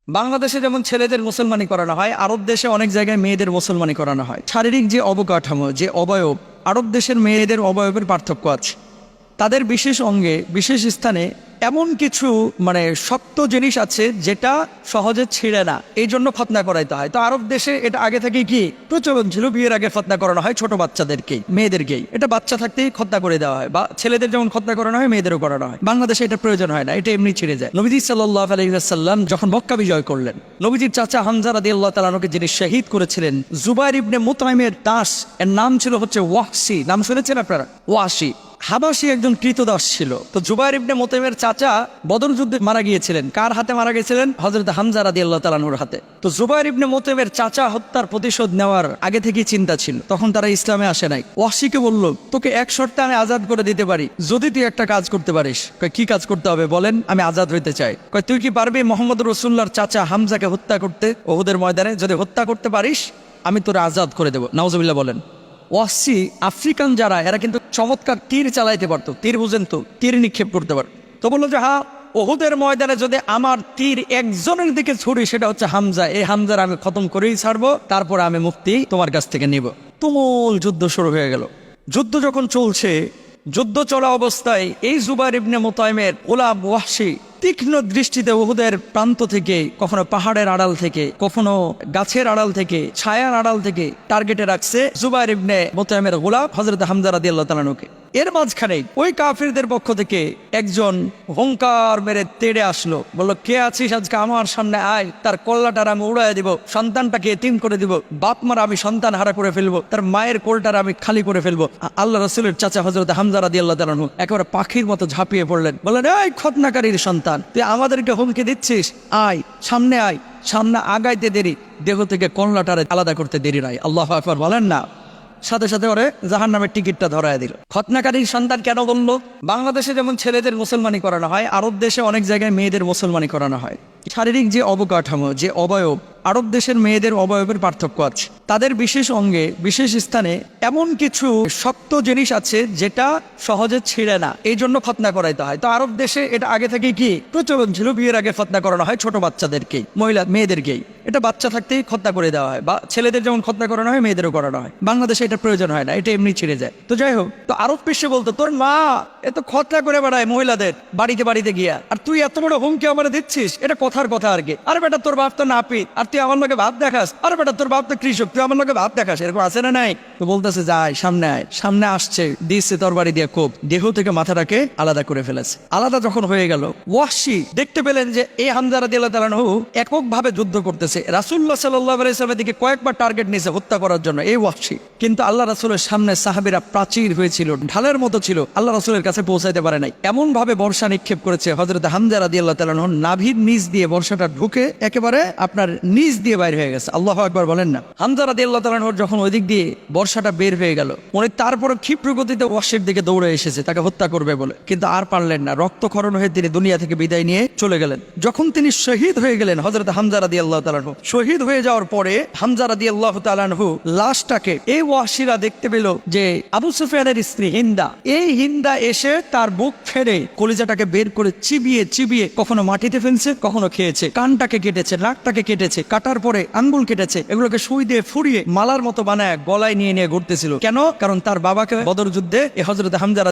বাংলাদেশে যেমন ছেলেদের মুসলমানি করানো হয়, আরব দেশে অনেক জায়গায় মেয়েদের মুসলমানি করানো হয়। শারীরিক যে অবকাঠামো, যে অবয়ব, আরব দেশের মেয়েদের অবয়বের পার্থক্য আছে। তাদের বিশেষ অঙ্গে, বিশেষ স্থানে এমন কিছু শক্ত জিনিস আছে যেটা সহজে ছিঁড়ে না, এই জন্য খতনা করাইতে হয়। তো আরব দেশে এটা আগে থেকে কি প্রচলন ছিল, বিয়ের আগে খতনা করানো হয় ছোট বাচ্চাদেরকেই, মেয়েদেরকেই। এটা বাচ্চা থাকতেই খতনা করে দেওয়া হয়, বা ছেলেদের যেমন খতনা করানো হয় মেয়েদেরও করানো হয়। বাংলাদেশে এটা প্রয়োজন হয় না, এটা এমনি ছিঁড়ে যায়। নবীজি সাল্লাল্লাহু আলাইহি ওয়াসাল্লাম যখন মক্কা বিজয় করলেন, নবীজির চাচা হামজা রাদিয়াল্লাহু তাআলা আনহুকে যিনি শহীদ করেছিলেন, জুবাইর ইবনে মুতাইমের দাস, এর নাম ছিল হচ্ছে ওয়াহশী। নাম শুনেছেন আপনারা? ওয়াহশী হাবাসী একজন কৃতদাস ছিল। তো জুবাইর ইবনে মুতাইমের চাচা বদর যুদ্ধে মারা গিয়েছিলেন। কার হাতে মারা গেছিলেন? হযরত হামজা রাদিয়াল্লাহু তাআলা আনহুর হাতে। তো জুবাইর ইবনে মুতাইমের চাচা হত্যার প্রতিশোধ নেওয়ার আগে থেকেই চিন্তা ছিল, তখন তারা ইসলামে আসে নাই। ওয়াহশীকে বলল, তোকে এক শর্তে আমি আজাদ করে দিতে পারি, যদি তুই একটা কাজ করতে পারিস। কয়, কি কাজ করতে হবে বলেন? আমি আজাদ হইতে চাই। কয়, তুই কি পারবি মুহাম্মদ রাসূলুল্লাহর চাচা হামজাকে হত্যা করতে উহুদের ময়দানে? যদি হত্যা করতে পারিস আমি তোরে আজাদ করে দেব। নাউজুবিল্লাহ বলেন। ওয়াহশী আফ্রিকান যারা, এরা কিন্তু চমৎকার তীর চালাইতে পারতো, তীর বুঝেন তো, তীর নিক্ষেপ করতে পারত। তো বললো যে হ্যাঁ, উহুদের ময়দানে যদি আমার তীর একজনের দিকে ছুড়ি, সেটা হচ্ছে হামজা, এই হামজার আমি খতম করেই ছাড়বো, তারপরে আমি মুক্তি তোমার কাছ থেকে নিব। তুমুল যুদ্ধ শুরু হয়ে গেল। যুদ্ধ যখন চলছে, যুদ্ধ চলা অবস্থায় এই জুবাইর ইবনে মুতাইমের গোলাম ওয়াহশী তীক্ষ্ণ দৃষ্টিতে উহুদের প্রান্ত থেকে, কখনো পাহাড়ের আড়াল থেকে, কখনো গাছের আড়াল থেকে, ছায়ার আড়াল থেকে টার্গেটে রাখছে জুবাইর ইবনে মুতাইমের গোলাম হযরত হামজা রাদিয়াল্লাহু তাআলা আনহুকে। এর মাঝখানে ওই কাফিরদের পক্ষ থেকে একজন হুঙ্কার মেরে তেড়ে আসলো, বললো, কে আছিস আজকে আমার সামনে আয়, তার কল্লাটার আমি উড়াই দিব, সন্তানটাকে এতিম করে দিব, বাপ মার আমি সন্তান হারা করে ফেলবো, তার মায়ের কোলটার আমি খালি করে ফেলবো। আল্লাহ রাসূলের চাচা হযরত হামজা রাদিয়াল্লাহু তাআলা আনহু একেবারে পাখির মতো ঝাঁপিয়ে পড়লেন, বললেন, এই খতনাকারীর সন্তান, তুই আমাদেরকে হুমকি দিচ্ছিস? আয়, সামনে আয়। সামনে আগাইতে দেরি, দেহ থেকে কল্লাটারে আলাদা করতে দেরি নাই। আল্লাহু আকবার বলেন না। সাথে সাথে ওরে জাহান্নামের টিকিটটা ধরায় দিল। খতনাকারীর সন্তান কেন বললো? বাংলাদেশে যেমন ছেলেদের মুসলমানি করানো হয়, আরব দেশে অনেক জায়গায় মেয়েদের মুসলমানি করানো হয়। শারীরিক যে অবকাঠামো, যে অবয়ব, আরব দেশের মেয়েদের অবয়বের পার্থক্য আছে। তাদের বিশেষ অঙ্গে, বিশেষ স্থানে এমন কিছু শক্ত জিনিস আছে যেটা সহজে ছিঁড়ে না, এই জন্য খতনা করাইতে হয়। তো আরব দেশে এটা আগে থেকে কি প্রচলন ছিল, বিয়ের আগে খতনা করানো হয় ছোট বাচ্চাদেরকেই, মেয়েদেরকেই। এটা বাচ্চা থাকতেই খতনা করে দেওয়া হয়, বা ছেলেদের যেমন খতনা করানো হয় মেয়েদেরও করানো হয়। বাংলাদেশে এটা প্রয়োজন হয় না, এটা এমনি ছিঁড়ে যায়। তো যাই হোক, তো আরব বিশ্বে বলতো, তোর মা এত খতনা করে বেড়ায় মহিলাদের বাড়িতে বাড়িতে গিয়া, আর তুই এত বড় হুমকি আমার দিচ্ছিস, এটা কথার কথা আর কি। আরে বেটা, তোর বাপ তো নাপিত, আর তুই আমার লোকে ভাব দেখাস। আরে বেটা, তোর বাপ তো কৃষক, তুই আমার লোকে ভাব দেখাস, এরকম আছে না নাই? তো বলতেছে, যাই সামনে আয়। সামনে আসছে, দিচ্ছে তরবারি দিয়ে কোপ, দেহ থেকে মাথাটাকে আলাদা করে ফেলেছে। আলাদা যখন হয়ে গেল, ওয়াহশী দেখতে পেলেন যে এই হামজা রাদিয়াল্লাহু তাআলা আনহু এককভাবে যুদ্ধ করতেছে। রাসূলুল্লাহ সাল্লাল্লাহু আলাইহি ওয়াসাল্লামের দিকে কয়েকবার টার্গেট নিয়েছে হত্যা করার জন্য এই ওয়াহশী, কিন্তু আল্লাহ রাসূলের সামনে সাহাবীরা প্রাচীর হয়েছিল, ঢালের মতো ছিল, আল্লাহ রাসূলের কাছে পৌঁছাইতে পারে নাই। এমন ভাবে বর্ষা নিক্ষেপ করেছে, হযরত হামজা রাদিয়াল্লাহু তাআলা আনহু নাভির নিচ দিয়ে বর্ষাটা ঢুকে একেবারে আপনার নিচ দিয়ে বাইরে হয়ে গেছে। আল্লাহু আকবার বলেন না। হামজা রাদিয়াল্লাহু তাআলা আনহু যখন ওই দিক দিয়ে বর্ষাটা বের হয়ে গেল, উনি তারপরে ক্ষিপ্র গতিতে ওয়াহশীর দিকে দৌড়ে এসেছে তাকে হত্যা করবে বলে, কিন্তু আর পারলেন না। রক্তক্ষরণ হয়ে তিনি দুনিয়া থেকে বিদায় নিয়ে চলে গেলেন। যখন তিনি শহীদ হয়ে গেলেন, হযরত হামজা রাদিয়াল্লাহু তাআলা আনহু শহীদ হয়ে যাওয়ার পরে হামজা রাদিয়াল্লাহু তাআলা আনহু লাশটাকে এই ওয়াহশীরা দেখতে পেল যে আবু সুফিয়ানের স্ত্রী হিন্দা, এই হিন্দা এসে তার বুক ফেড়ে কলিজাটাকে বের করে চিবিয়ে চিবিয়ে কখনো মাটিতে ফেলছে, কখনো খেয়েছে। কানটাকে কেটেছে, নাকটাকে কেটেছে, কাটার পরে আঙ্গুল কেটেছে, এগুলোকে সুই দিয়ে ফুরিয়ে মালার মতো বানায় গলায় নিয়ে নিয়ে ঘুরতেছিল। কেন? কারণ তার বাবাকে বদর যুদ্ধে হযরত হামজা